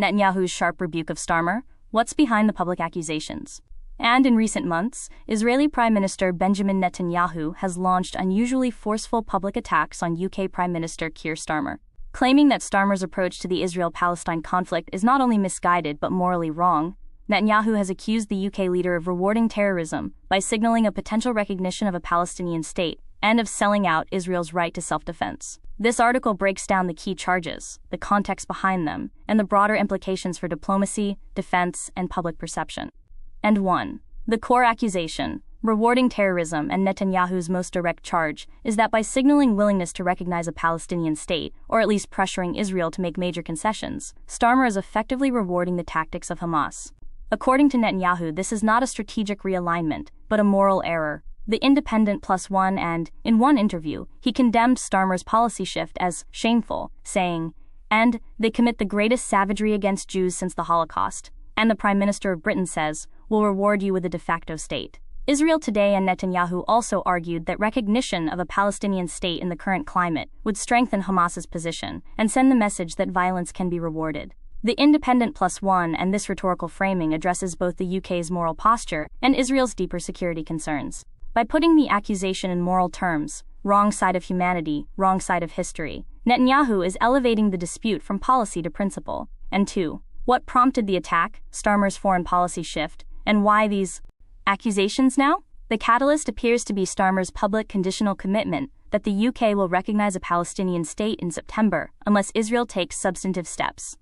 Netanyahu's sharp rebuke of Starmer, what's behind the public accusations? And in recent months, Israeli Prime Minister Benjamin Netanyahu has launched unusually forceful public attacks on UK Prime Minister Keir Starmer, claiming that Starmer's approach to the Israel-Palestine conflict is not only misguided but morally wrong. Netanyahu has accused the UK leader of rewarding terrorism by signaling a potential recognition of a Palestinian state and of selling out Israel's right to self-defense. This article breaks down the key charges, the context behind them, and the broader implications for diplomacy, defense, and public perception. And 1. The core accusation, rewarding terrorism, and Netanyahu's most direct charge, is that by signaling willingness to recognize a Palestinian state, or at least pressuring Israel to make major concessions, Starmer is effectively rewarding the tactics of Hamas. According to Netanyahu, this is not a strategic realignment, but a moral error. The Independent +1 and, in one interview, he condemned Starmer's policy shift as shameful, saying, "And they commit the greatest savagery against Jews since the Holocaust." And the Prime Minister of Britain says, "We'll reward you with a de facto state." Israel Today and Netanyahu also argued that recognition of a Palestinian state in the current climate would strengthen Hamas's position and send the message that violence can be rewarded. The Independent +1 and this rhetorical framing addresses both the UK's moral posture and Israel's deeper security concerns. By putting the accusation in moral terms, wrong side of humanity, wrong side of history, Netanyahu is elevating the dispute from policy to principle. And 2. What prompted the attack, Starmer's foreign policy shift, and why these accusations now? The catalyst appears to be Starmer's public conditional commitment that the UK will recognize a Palestinian state in September unless Israel takes substantive steps,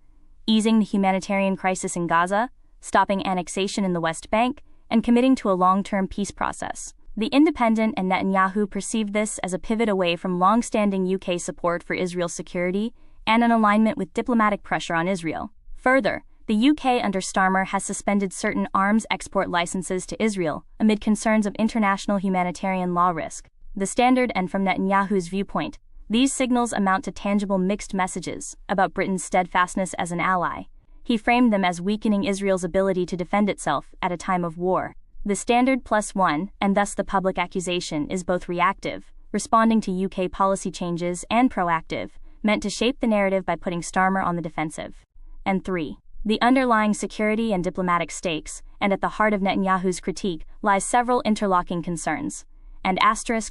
easing the humanitarian crisis in Gaza, stopping annexation in the West Bank, and committing to a long-term peace process. The Independent and Netanyahu perceived this as a pivot away from long-standing UK support for Israel's security and an alignment with diplomatic pressure on Israel. Further, the UK under Starmer has suspended certain arms export licenses to Israel amid concerns of international humanitarian law risk. The Standard, and from Netanyahu's viewpoint, these signals amount to tangible mixed messages about Britain's steadfastness as an ally. He framed them as weakening Israel's ability to defend itself at a time of war. The Standard +1, and thus the public accusation, is both reactive, responding to UK policy changes, and proactive, meant to shape the narrative by putting Starmer on the defensive. And 3. The underlying security and diplomatic stakes, and at the heart of Netanyahu's critique, lies several interlocking concerns. And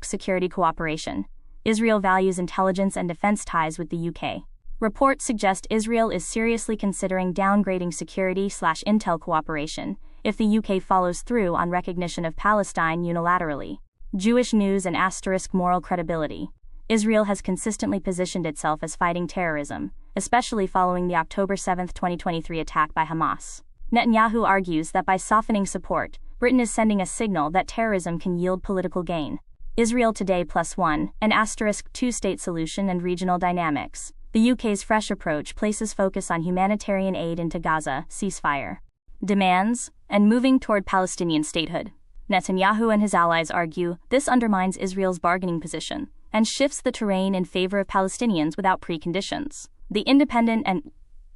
security cooperation. Israel values intelligence and defense ties with the UK. Reports suggest Israel is seriously considering downgrading security/intel cooperation if the UK follows through on recognition of Palestine unilaterally. Jewish news and moral credibility. Israel has consistently positioned itself as fighting terrorism, especially following the October 7, 2023 attack by Hamas. Netanyahu argues that by softening support, Britain is sending a signal that terrorism can yield political gain. Israel Today +1, an two-state solution and regional dynamics. The UK's fresh approach places focus on humanitarian aid into Gaza, ceasefire demands, and moving toward Palestinian statehood. Netanyahu and his allies argue this undermines Israel's bargaining position and shifts the terrain in favor of Palestinians without preconditions. The Independent and,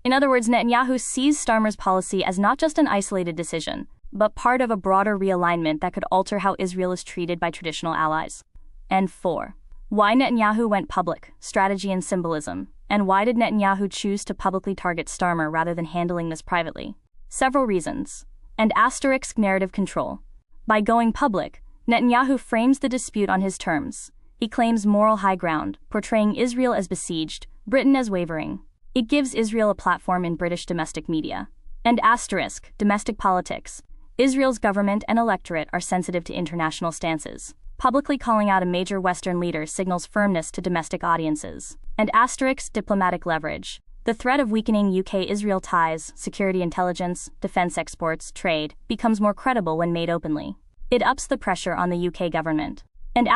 in other words, Netanyahu sees Starmer's policy as not just an isolated decision, but part of a broader realignment that could alter how Israel is treated by traditional allies. And 4. Why Netanyahu went public, strategy and symbolism, and why did Netanyahu choose to publicly target Starmer rather than handling this privately? Several reasons. And narrative control. By going public, Netanyahu frames the dispute on his terms. He claims moral high ground, portraying Israel as besieged, Britain as wavering. It gives Israel a platform in British domestic media. And domestic politics. Israel's government and electorate are sensitive to international stances. Publicly calling out a major Western leader signals firmness to domestic audiences. And diplomatic leverage. The threat of weakening UK-Israel ties, security intelligence, defense exports, trade, becomes more credible when made openly. It ups the pressure on the UK government. And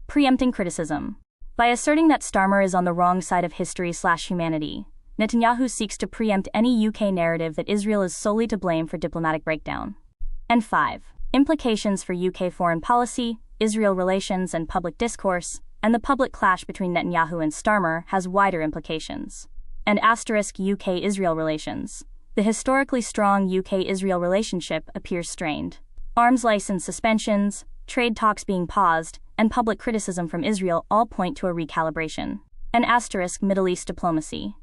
preempting criticism. By asserting that Starmer is on the wrong side of history/humanity, Netanyahu seeks to preempt any UK narrative that Israel is solely to blame for diplomatic breakdown. And 5. Implications for UK foreign policy, Israel relations and public discourse, and the public clash between Netanyahu and Starmer has wider implications. And UK-Israel relations. The historically strong UK-Israel relationship appears strained. Arms license suspensions, trade talks being paused, and public criticism from Israel all point to a recalibration. And Middle East diplomacy.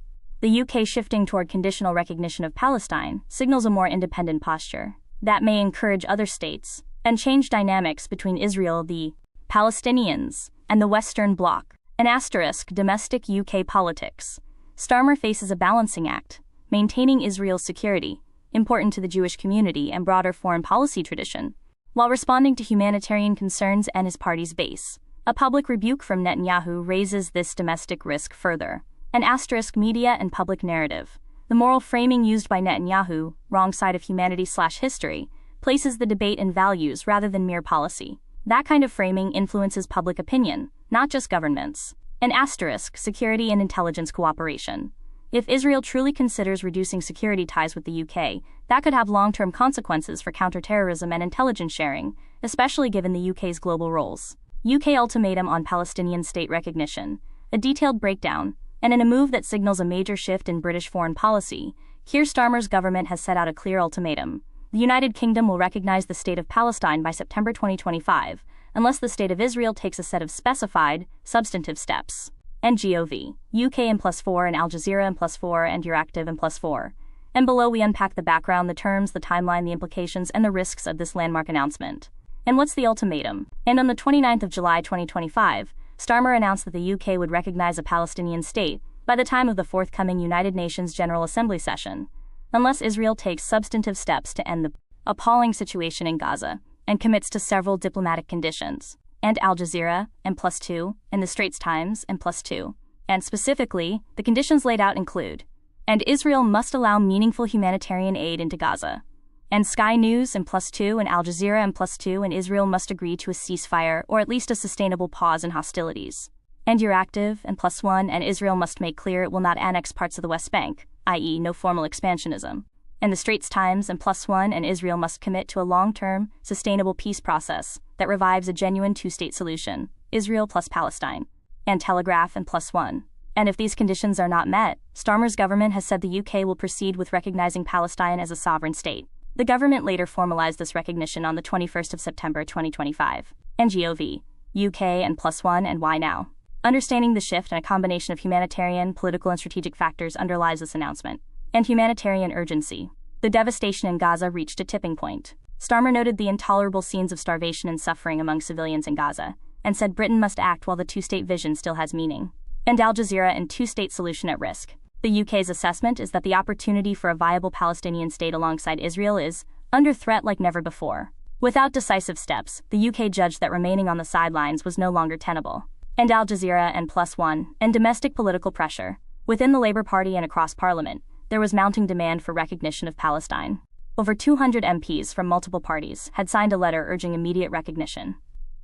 The UK shifting toward conditional recognition of Palestine signals a more independent posture that may encourage other states and change dynamics between Israel, the Palestinians, and the Western Bloc. An asterisk, domestic UK politics. Starmer faces a balancing act, maintaining Israel's security, important to the Jewish community and broader foreign policy tradition, while responding to humanitarian concerns and his party's base. A public rebuke from Netanyahu raises this domestic risk further. An asterisk, media and public narrative. The moral framing used by Netanyahu, wrong side of humanity/history, places the debate in values rather than mere policy. That kind of framing influences public opinion, not just governments. An asterisk, security and intelligence cooperation. If Israel truly considers reducing security ties with the UK, that could have long-term consequences for counterterrorism and intelligence sharing, especially given the UK's global roles. UK ultimatum on Palestinian state recognition. A detailed breakdown. And in a move that signals a major shift in British foreign policy, Keir Starmer's government has set out a clear ultimatum. The United Kingdom will recognize the state of Palestine by September 2025, unless the state of Israel takes a set of specified, substantive steps. NGOV, UK and +4 and Al Jazeera and +4 and Euractiv and +4. And below we unpack the background, the terms, the timeline, the implications, and the risks of this landmark announcement. And what's the ultimatum? And on the 29th of July 2025, Starmer announced that the UK would recognize a Palestinian state by the time of the forthcoming United Nations General Assembly session, unless Israel takes substantive steps to end the appalling situation in Gaza and commits to several diplomatic conditions. And Al Jazeera, and +2, and the Straits Times, and +2. And specifically, the conditions laid out include, and Israel must allow meaningful humanitarian aid into Gaza. And Sky News, and +2, and Al Jazeera, and +2, and Israel must agree to a ceasefire or at least a sustainable pause in hostilities. And Euractiv, and +1, and Israel must make clear it will not annex parts of the West Bank, i.e. no formal expansionism. And the Straits Times, and +1, and Israel must commit to a long-term, sustainable peace process that revives a genuine two-state solution, Israel plus Palestine. And Telegraph, and +1. And if these conditions are not met, Starmer's government has said the UK will proceed with recognizing Palestine as a sovereign state. The government later formalized this recognition on the 21st of September 2025. NGOV, UK and +1 and why now? Understanding the shift and a combination of humanitarian, political and strategic factors underlies this announcement. And humanitarian urgency. The devastation in Gaza reached a tipping point. Starmer noted the intolerable scenes of starvation and suffering among civilians in Gaza, and said Britain must act while the two-state vision still has meaning. And Al Jazeera and two-state solution at risk. The UK's assessment is that the opportunity for a viable Palestinian state alongside Israel is under threat like never before. Without decisive steps, the UK judged that remaining on the sidelines was no longer tenable. And Al Jazeera and +1, and domestic political pressure. Within the Labour Party and across Parliament, there was mounting demand for recognition of Palestine. Over 200 MPs from multiple parties had signed a letter urging immediate recognition.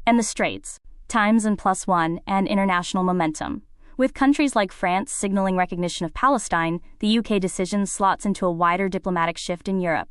And the Straits Times and +1 and international momentum. With countries like France signaling recognition of Palestine, the UK decision slots into a wider diplomatic shift in Europe.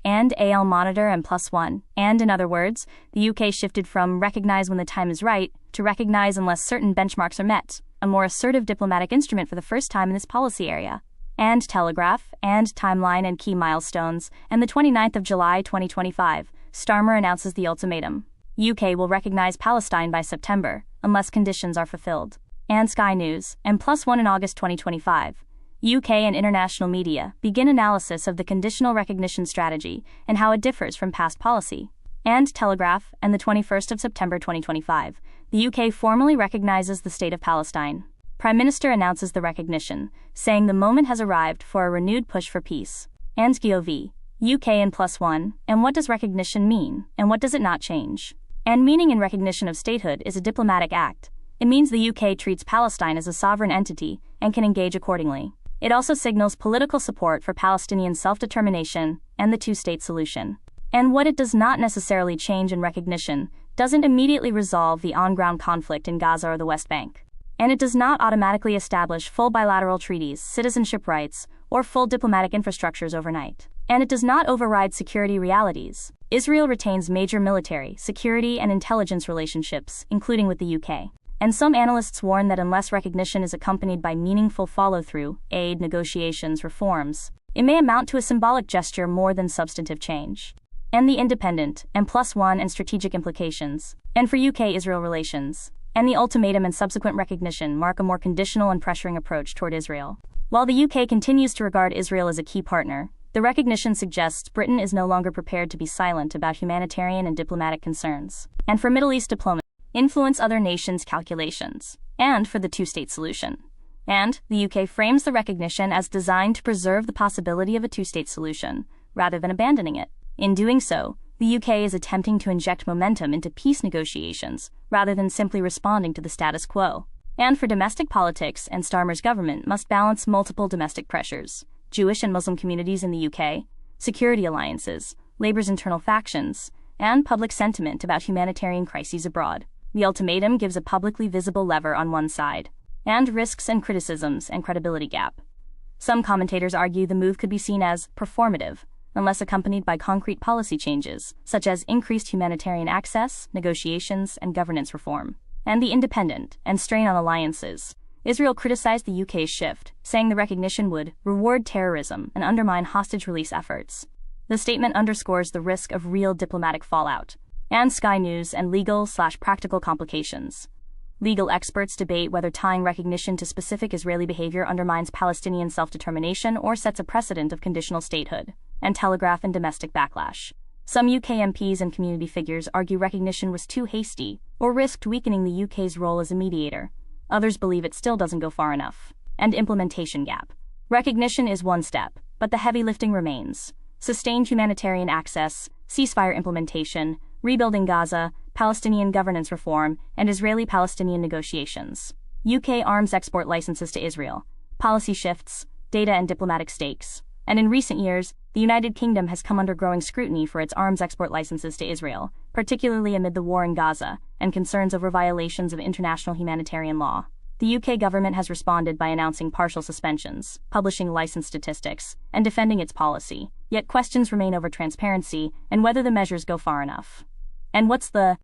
And AL Monitor and +1. And in other words, the UK shifted from recognize when the time is right to recognize unless certain benchmarks are met, a more assertive diplomatic instrument for the first time in this policy area. And Telegraph, and timeline and key milestones, and the 29th of July 2025, Starmer announces the ultimatum. UK will recognize Palestine by September, unless conditions are fulfilled. And Sky News, and +1 in August 2025. UK and international media begin analysis of the conditional recognition strategy and how it differs from past policy. And Telegraph, and the 21st of September 2025, the UK formally recognizes the state of Palestine. Prime Minister announces the recognition, saying the moment has arrived for a renewed push for peace. And GOV, UK and +1, and what does recognition mean, and what does it not change? And meaning in recognition of statehood is a diplomatic act. It means the UK treats Palestine as a sovereign entity and can engage accordingly. It also signals political support for Palestinian self-determination and the two-state solution. And what it does not necessarily change in recognition doesn't immediately resolve the on-ground conflict in Gaza or the West Bank. And it does not automatically establish full bilateral treaties, citizenship rights, or full diplomatic infrastructures overnight. And it does not override security realities. Israel retains major military, security, and intelligence relationships, including with the UK. And some analysts warn that unless recognition is accompanied by meaningful follow-through, aid, negotiations, reforms, it may amount to a symbolic gesture more than substantive change. And the independent, and +1 and strategic implications, and for UK-Israel relations, and the ultimatum and subsequent recognition mark a more conditional and pressuring approach toward Israel. While the UK continues to regard Israel as a key partner, the recognition suggests Britain is no longer prepared to be silent about humanitarian and diplomatic concerns, and for Middle East diplomacy, influence other nations' calculations, and for the two-state solution. And the UK frames the recognition as designed to preserve the possibility of a two-state solution, rather than abandoning it. In doing so, the UK is attempting to inject momentum into peace negotiations, rather than simply responding to the status quo. And for domestic politics, and Starmer's government must balance multiple domestic pressures: Jewish and Muslim communities in the UK, security alliances, Labour's internal factions, and public sentiment about humanitarian crises abroad. The ultimatum gives a publicly visible lever on one side, and risks and criticisms and credibility gap. Some commentators argue the move could be seen as performative, unless accompanied by concrete policy changes, such as increased humanitarian access, negotiations, and governance reform. And the independent, and strain on alliances. Israel criticized the UK's shift, saying the recognition would reward terrorism and undermine hostage release efforts. The statement underscores the risk of real diplomatic fallout, and Sky News and legal/practical complications. Legal experts debate whether tying recognition to specific Israeli behavior undermines Palestinian self-determination or sets a precedent of conditional statehood, and telegraph and domestic backlash. Some UK MPs and community figures argue recognition was too hasty, or risked weakening the UK's role as a mediator. Others believe it still doesn't go far enough. And implementation gap. Recognition is one step, but the heavy lifting remains. Sustained humanitarian access, ceasefire implementation, rebuilding Gaza, Palestinian governance reform, and Israeli-Palestinian negotiations. UK arms export licenses to Israel, policy shifts, data and diplomatic stakes. And in recent years, the United Kingdom has come under growing scrutiny for its arms export licenses to Israel, particularly amid the war in Gaza and concerns over violations of international humanitarian law. The UK government has responded by announcing partial suspensions, publishing license statistics, and defending its policy, yet questions remain over transparency and whether the measures go far enough. And what's the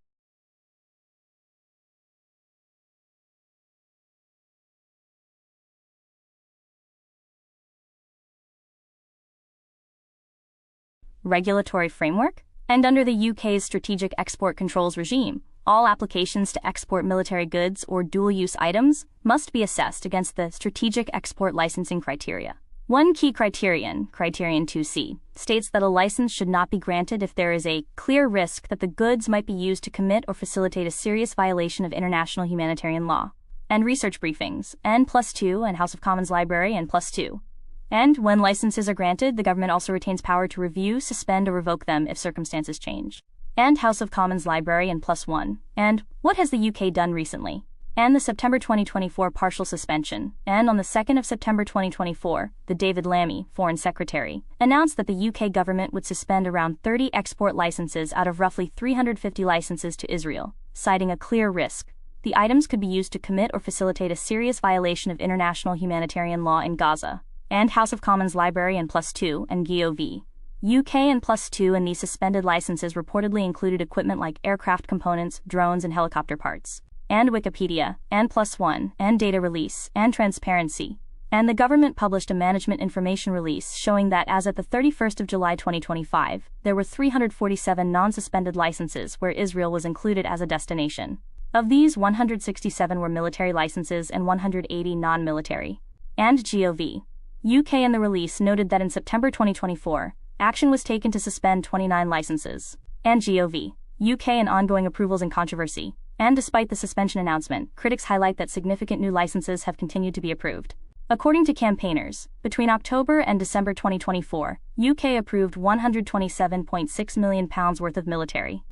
regulatory framework? And under the UK's Strategic Export Controls regime, all applications to export military goods or dual-use items must be assessed against the Strategic Export Licensing Criteria. One key criterion, Criterion 2C, states that a license should not be granted if there is a clear risk that the goods might be used to commit or facilitate a serious violation of international humanitarian law. And research briefings, N+2 and House of Commons Library N+2. And when licenses are granted, the government also retains power to review, suspend, or revoke them if circumstances change. And House of Commons Library N+1. And what has the UK done recently? And the September 2024 partial suspension. And on the 2nd of September 2024, the David Lammy, Foreign Secretary, announced that the UK government would suspend around 30 export licenses out of roughly 350 licenses to Israel, citing a clear risk. The items could be used to commit or facilitate a serious violation of international humanitarian law in Gaza. And House of Commons Library N+2 and GOV. UK N+2 and these suspended licenses reportedly included equipment like aircraft components, drones, and helicopter parts. And Wikipedia, N+1, and data release, and transparency. And the government published a management information release showing that as at the 31st of July 2025, there were 347 non-suspended licenses where Israel was included as a destination. Of these, 167 were military licenses and 180 non-military. And GOV. UK in the release noted that in September 2024, action was taken to suspend 29 licenses. And GOV. UK and ongoing approvals and controversy. And despite the suspension announcement, critics highlight that significant new licenses have continued to be approved. According to campaigners, between October and December 2024, UK approved £127.6 million worth of military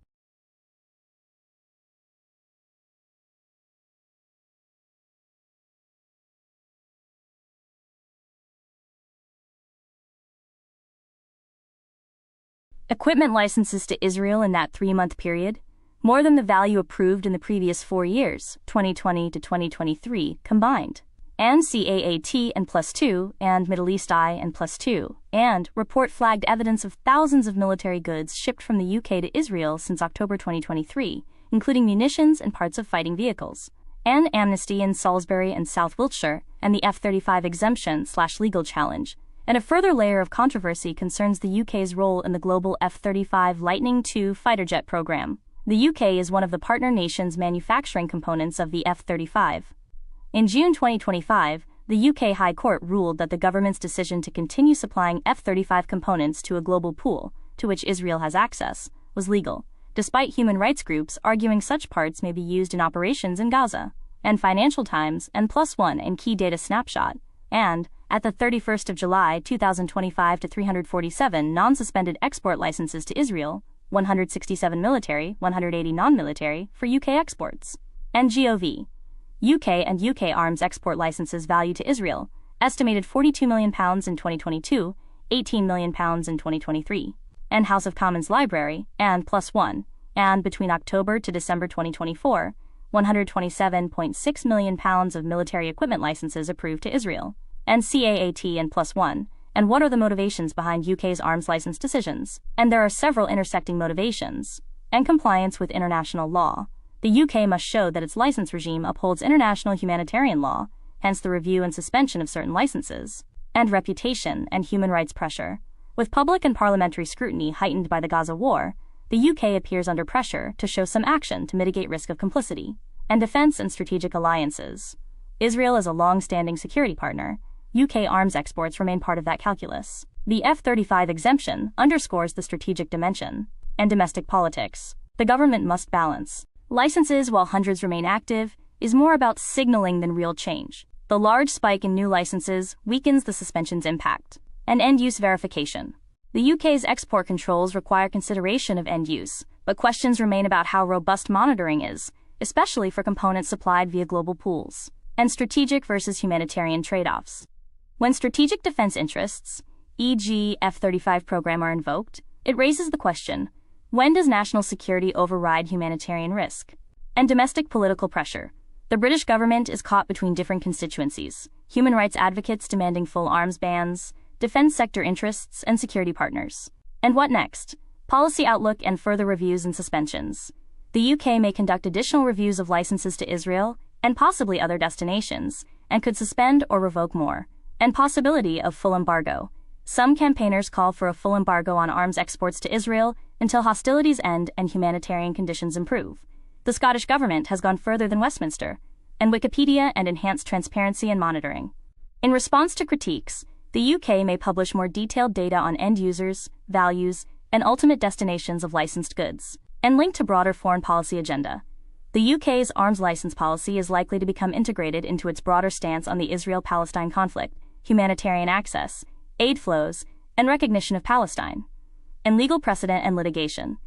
equipment licenses to Israel in that 3-month period, more than the value approved in the previous 4 years, 2020 to 2023, combined. And CAAT N+2 and Middle East I N+2, and report flagged evidence of thousands of military goods shipped from the UK to Israel since October 2023, including munitions and parts of fighting vehicles. And Amnesty in Salisbury and South Wiltshire, and the F-35 exemption/legal challenge. And a further layer of controversy concerns the UK's role in the global F-35 Lightning II fighter jet program. The UK is one of the partner nations manufacturing components of the F-35. In June 2025, the UK High Court ruled that the government's decision to continue supplying F-35 components to a global pool, to which Israel has access, was legal, despite human rights groups arguing such parts may be used in operations in Gaza. And Financial Times and +1 in Key Data Snapshot, and, at the 31st of July 2025 to 347 non-suspended export licenses to Israel, 167 military, 180 non-military, for UK exports. And Gov. UK and UK arms export licenses value to Israel, estimated £42 million in 2022, £18 million in 2023. And House of Commons Library, and +1, and between October to December 2024, £127.6 million of military equipment licenses approved to Israel. And CAAT and +1, and what are the motivations behind UK's arms license decisions? And there are several intersecting motivations. And compliance with international law. The UK must show that its license regime upholds international humanitarian law, hence the review and suspension of certain licenses. And reputation and human rights pressure. With public and parliamentary scrutiny heightened by the Gaza war, the UK appears under pressure to show some action to mitigate risk of complicity. And defense and strategic alliances. Israel is a long-standing security partner. UK arms exports remain part of that calculus. The F-35 exemption underscores the strategic dimension. And domestic politics. The government must balance. Licenses while hundreds remain active is more about signaling than real change. The large spike in new licenses weakens the suspension's impact. And end-use verification. The UK's export controls require consideration of end use, but questions remain about how robust monitoring is, especially for components supplied via global pools. And strategic versus humanitarian trade-offs. When strategic defense interests, e.g. F-35 program, are invoked, it raises the question, when does national security override humanitarian risk? And domestic political pressure. The British government is caught between different constituencies, human rights advocates demanding full arms bans, defense sector interests, and security partners. And what next? Policy outlook and further reviews and suspensions. The UK may conduct additional reviews of licenses to Israel, and possibly other destinations, and could suspend or revoke more. And possibility of full embargo. Some campaigners call for a full embargo on arms exports to Israel until hostilities end and humanitarian conditions improve. The Scottish government has gone further than Westminster, and Wikipedia and enhanced transparency and monitoring. In response to critiques, the UK may publish more detailed data on end users, values, and ultimate destinations of licensed goods, and link to broader foreign policy agenda. The UK's arms license policy is likely to become integrated into its broader stance on the Israel-Palestine conflict, humanitarian access, aid flows, and recognition of Palestine. And legal precedent and litigation.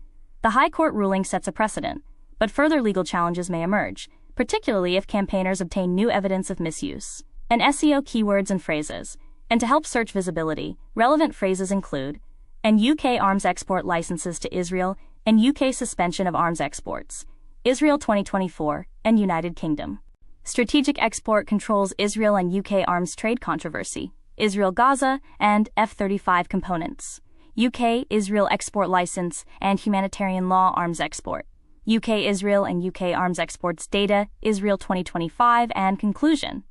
The High Court ruling sets a precedent, but further legal challenges may emerge, particularly if campaigners obtain new evidence of misuse. And SEO keywords and phrases. And to help search visibility, relevant phrases include, and UK arms export licenses to Israel, and UK suspension of arms exports, Israel 2024, and United Kingdom. Strategic export controls Israel and UK arms trade controversy, Israel-Gaza, and F-35 components. UK-Israel export license and humanitarian law arms export. UK-Israel and UK arms exports data, Israel 2025, and conclusion.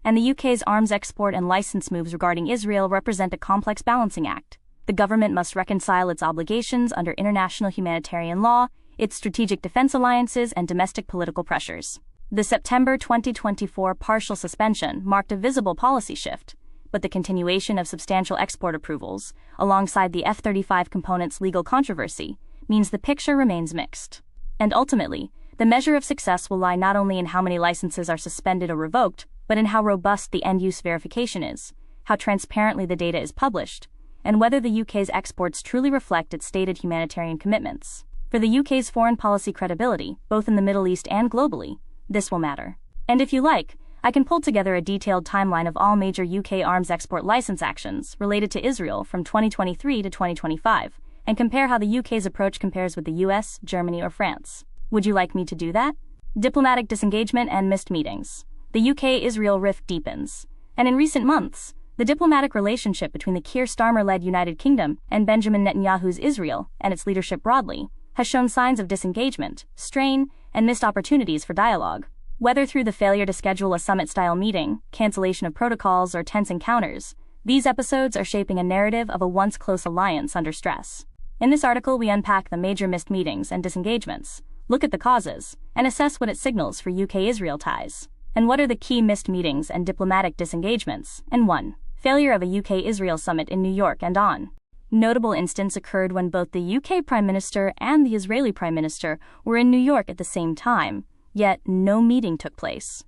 And the UK's arms export and license moves regarding Israel represent a complex balancing act. The government must reconcile its obligations under international humanitarian law, its strategic defense alliances, and domestic political pressures. The September 2024 partial suspension marked a visible policy shift, but the continuation of substantial export approvals, alongside the F-35 components' legal controversy, means the picture remains mixed. And ultimately, the measure of success will lie not only in how many licenses are suspended or revoked, but in how robust the end-use verification is, how transparently the data is published, and whether the UK's exports truly reflect its stated humanitarian commitments. For the UK's foreign policy credibility, both in the Middle East and globally, this will matter. And if you like, I can pull together a detailed timeline of all major UK arms export license actions related to Israel from 2023 to 2025, and compare how the UK's approach compares with the US, Germany, or France. Would you like me to do that? Diplomatic disengagement and missed meetings. The UK-Israel rift deepens. And in recent months, the diplomatic relationship between the Keir-Starmer-led United Kingdom and Benjamin Netanyahu's Israel, and its leadership broadly, has shown signs of disengagement, strain, and missed opportunities for dialogue. Whether through the failure to schedule a summit-style meeting, cancellation of protocols, or tense encounters, these episodes are shaping a narrative of a once close alliance under stress. In this article, we unpack the major missed meetings and disengagements, look at the causes, and assess what it signals for UK-Israel ties. And what are the key missed meetings and diplomatic disengagements? And 1. Failure of a UK-Israel summit in New York and on. Notable instance occurred when both the UK Prime Minister and the Israeli Prime Minister were in New York at the same time, yet no meeting took place.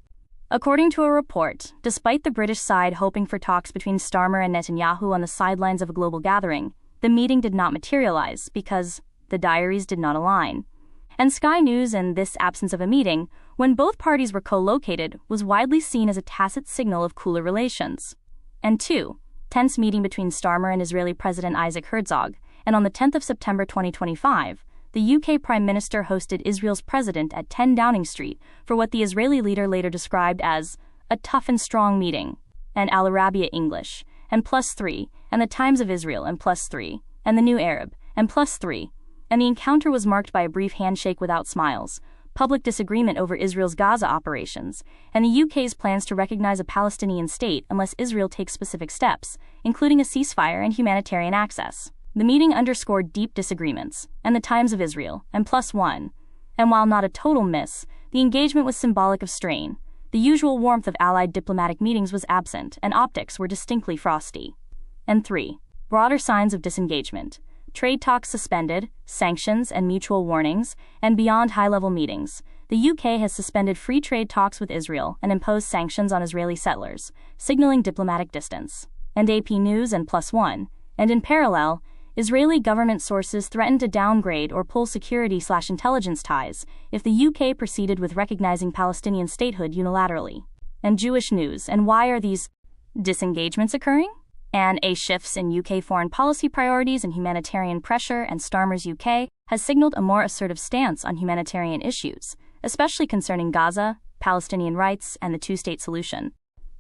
According to a report, despite the British side hoping for talks between Starmer and Netanyahu on the sidelines of a global gathering, the meeting did not materialize because the diaries did not align. And Sky News and this absence of a meeting, when both parties were co-located, was widely seen as a tacit signal of cooler relations. And 2. Tense meeting between Starmer and Israeli President Isaac Herzog, and on the 10th of September 2025, the UK Prime Minister hosted Israel's president at 10 Downing Street for what the Israeli leader later described as a tough and strong meeting, and Al Arabiya English, and +3, and the Times of Israel, and +3, and the New Arab, and +3, and the encounter was marked by a brief handshake without smiles, public disagreement over Israel's Gaza operations, and the UK's plans to recognize a Palestinian state unless Israel takes specific steps, including a ceasefire and humanitarian access. The meeting underscored deep disagreements, and the Times of Israel, and +1. And while not a total miss, the engagement was symbolic of strain. The usual warmth of Allied diplomatic meetings was absent, and optics were distinctly frosty. And 3. Broader signs of disengagement. Trade talks suspended, sanctions and mutual warnings, and beyond high-level meetings, the UK has suspended free trade talks with Israel and imposed sanctions on Israeli settlers, signaling diplomatic distance. And AP News and +1. And in parallel, Israeli government sources threatened to downgrade or pull security/intelligence ties if the UK proceeded with recognizing Palestinian statehood unilaterally. And Jewish News. And why are these disengagements occurring? And shifts in UK foreign policy priorities and humanitarian pressure, and Starmer's UK has signaled a more assertive stance on humanitarian issues, especially concerning Gaza, Palestinian rights, and the two-state solution.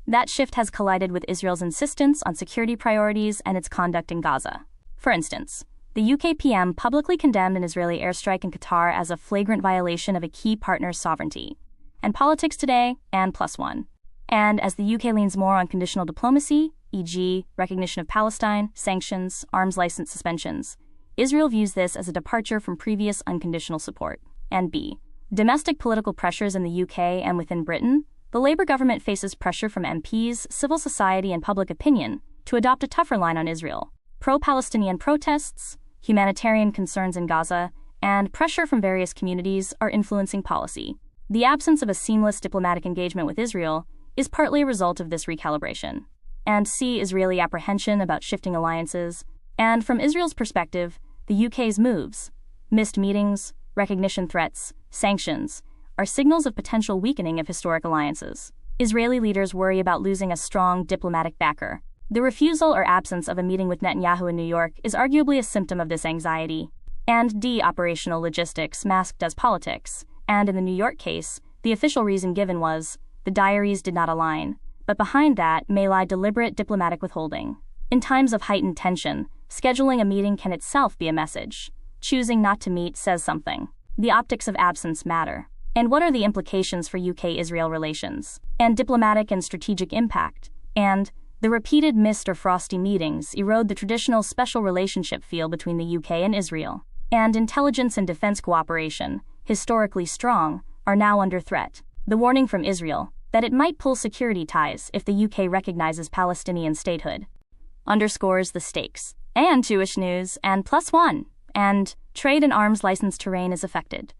That shift has collided with Israel's insistence on security priorities and its conduct in Gaza. For instance, the UK PM publicly condemned an Israeli airstrike in Qatar as a flagrant violation of a key partner's sovereignty. And Politics Today, and +1. And as the UK leans more on conditional diplomacy, e.g., recognition of Palestine, sanctions, arms license suspensions, Israel views this as a departure from previous unconditional support. And B. Domestic political pressures in the UK and within Britain. The Labour government faces pressure from MPs, civil society, and public opinion to adopt a tougher line on Israel. Pro-Palestinian protests, humanitarian concerns in Gaza, and pressure from various communities are influencing policy. The absence of a seamless diplomatic engagement with Israel is partly a result of this recalibration. And C. Israeli apprehension about shifting alliances. And from Israel's perspective, the UK's moves, missed meetings, recognition threats, sanctions, are signals of potential weakening of historic alliances. Israeli leaders worry about losing a strong diplomatic backer. The refusal or absence of a meeting with Netanyahu in New York is arguably a symptom of this anxiety. And D. Operational logistics masked as politics. And in the New York case, the official reason given was the diaries did not align. But behind that may lie deliberate diplomatic withholding. In times of heightened tension, scheduling a meeting can itself be a message. Choosing not to meet says something. The optics of absence matter. And what are the implications for UK-Israel relations? And diplomatic and strategic impact? And the repeated missed or frosty meetings erode the traditional special relationship feel between the UK and Israel. And intelligence and defense cooperation, historically strong, are now under threat. The warning from Israel that it might pull security ties if the UK recognizes Palestinian statehood underscores the stakes. And Jewish News, and +1. And trade and arms license terrain is affected.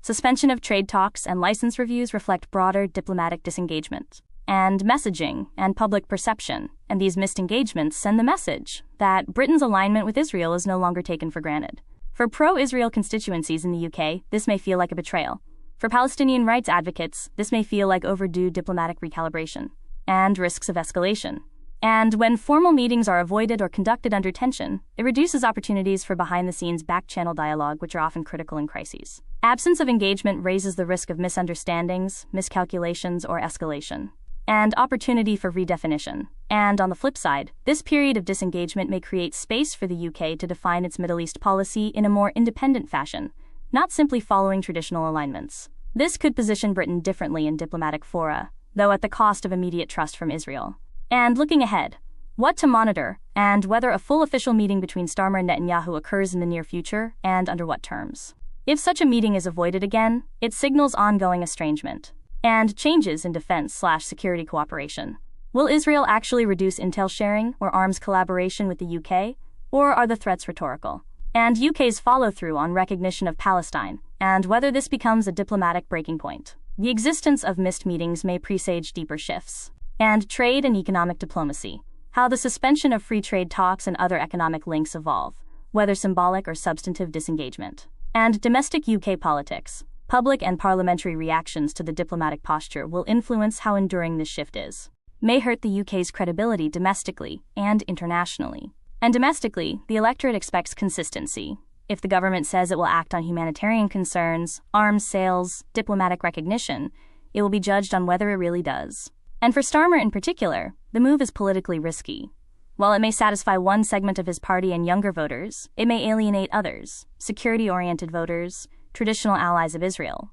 Suspension of trade talks and license reviews reflect broader diplomatic disengagement. And messaging and public perception, and these missed engagements send the message that Britain's alignment with Israel is no longer taken for granted. For pro-Israel constituencies in the UK, this may feel like a betrayal. For Palestinian rights advocates, this may feel like overdue diplomatic recalibration and risks of escalation. And when formal meetings are avoided or conducted under tension, it reduces opportunities for behind-the-scenes back-channel dialogue, which are often critical in crises. Absence of engagement raises the risk of misunderstandings, miscalculations, or escalation, and opportunity for redefinition. And on the flip side, this period of disengagement may create space for the UK to define its Middle East policy in a more independent fashion, not simply following traditional alignments. This could position Britain differently in diplomatic fora, though at the cost of immediate trust from Israel. And looking ahead, what to monitor, and whether a full official meeting between Starmer and Netanyahu occurs in the near future, and under what terms. If such a meeting is avoided again, it signals ongoing estrangement. And changes in defense/security cooperation. Will Israel actually reduce intel sharing or arms collaboration with the UK? Or are the threats rhetorical? And UK's follow-through on recognition of Palestine, and whether this becomes a diplomatic breaking point. The existence of missed meetings may presage deeper shifts. And trade and economic diplomacy. How the suspension of free trade talks and other economic links evolve, whether symbolic or substantive disengagement. And domestic UK politics. Public and parliamentary reactions to the diplomatic posture will influence how enduring this shift is. May hurt the UK's credibility domestically and internationally. And domestically, the electorate expects consistency. If the government says it will act on humanitarian concerns, arms sales, diplomatic recognition, it will be judged on whether it really does. And for Starmer in particular, the move is politically risky. While it may satisfy one segment of his party and younger voters, it may alienate others, security-oriented voters, traditional allies of Israel.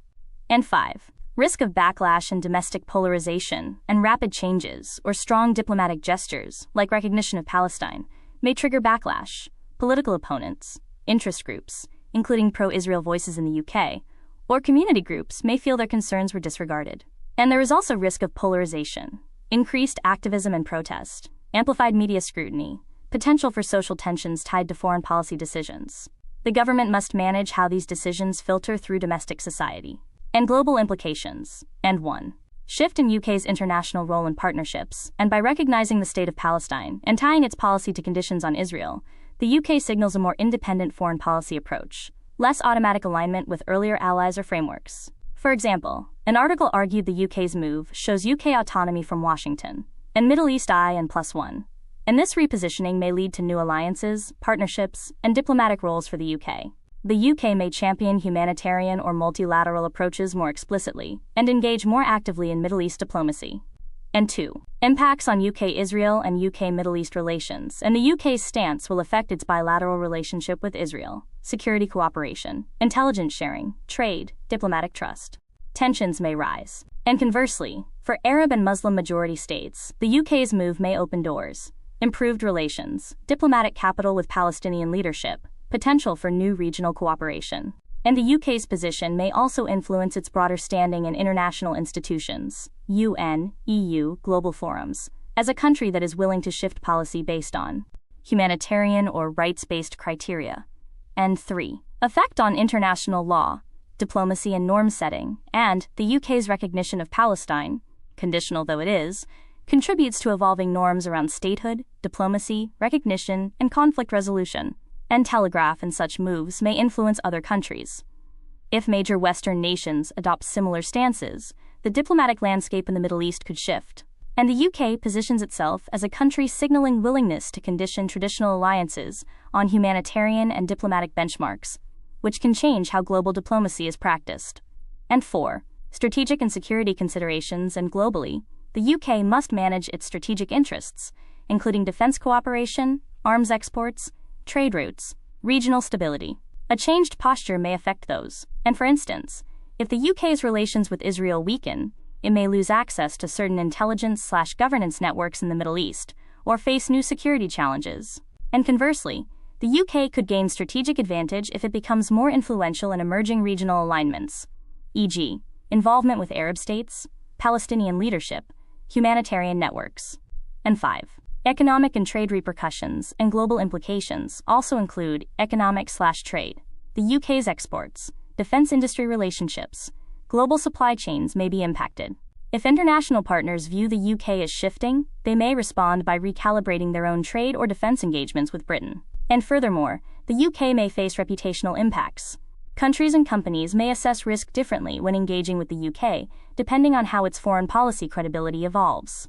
And 5. Risk of backlash and domestic polarization and rapid changes or strong diplomatic gestures, like recognition of Palestine, may trigger backlash. Political opponents, interest groups, including pro-Israel voices in the UK, or community groups may feel their concerns were disregarded. And there is also risk of polarization, increased activism and protest, amplified media scrutiny, potential for social tensions tied to foreign policy decisions. The government must manage how these decisions filter through domestic society. And global implications. And 1. Shift in UK's international role in partnerships, and by recognizing the state of Palestine and tying its policy to conditions on Israel, the UK signals a more independent foreign policy approach, less automatic alignment with earlier allies or frameworks. For example, an article argued the UK's move shows UK autonomy from Washington, and Middle East eye and +1. And this repositioning may lead to new alliances, partnerships, and diplomatic roles for the UK. The UK may champion humanitarian or multilateral approaches more explicitly and engage more actively in Middle East diplomacy. And 2. Impacts on UK-Israel and UK-Middle East relations, and the UK's stance will affect its bilateral relationship with Israel, security cooperation, intelligence sharing, trade, diplomatic trust. Tensions may rise. And conversely, for Arab and Muslim majority states, the UK's move may open doors. Improved relations, diplomatic capital with Palestinian leadership, potential for new regional cooperation. And the UK's position may also influence its broader standing in international institutions, UN, EU, global forums, as a country that is willing to shift policy based on humanitarian or rights-based criteria. And 3. Effect on international law, diplomacy and norm setting, and the UK's recognition of Palestine, conditional though it is, contributes to evolving norms around statehood, diplomacy, recognition, and conflict resolution. And telegraph and such moves may influence other countries. If major Western nations adopt similar stances, the diplomatic landscape in the Middle East could shift. And the UK positions itself as a country signaling willingness to condition traditional alliances on humanitarian and diplomatic benchmarks, which can change how global diplomacy is practiced. And 4. Strategic and security considerations, and globally, the UK must manage its strategic interests, including defense cooperation, arms exports, trade routes, regional stability. A changed posture may affect those. And for instance, if the UK's relations with Israel weaken, it may lose access to certain intelligence/governance networks in the Middle East, or face new security challenges. And conversely, the UK could gain strategic advantage if it becomes more influential in emerging regional alignments, e.g., involvement with Arab states, Palestinian leadership, humanitarian networks. And 5. Economic and trade repercussions and global implications also include economic/trade. The UK's exports, defense industry relationships, global supply chains may be impacted. If international partners view the UK as shifting, they may respond by recalibrating their own trade or defense engagements with Britain. And furthermore, the UK may face reputational impacts. Countries and companies may assess risk differently when engaging with the UK, depending on how its foreign policy credibility evolves.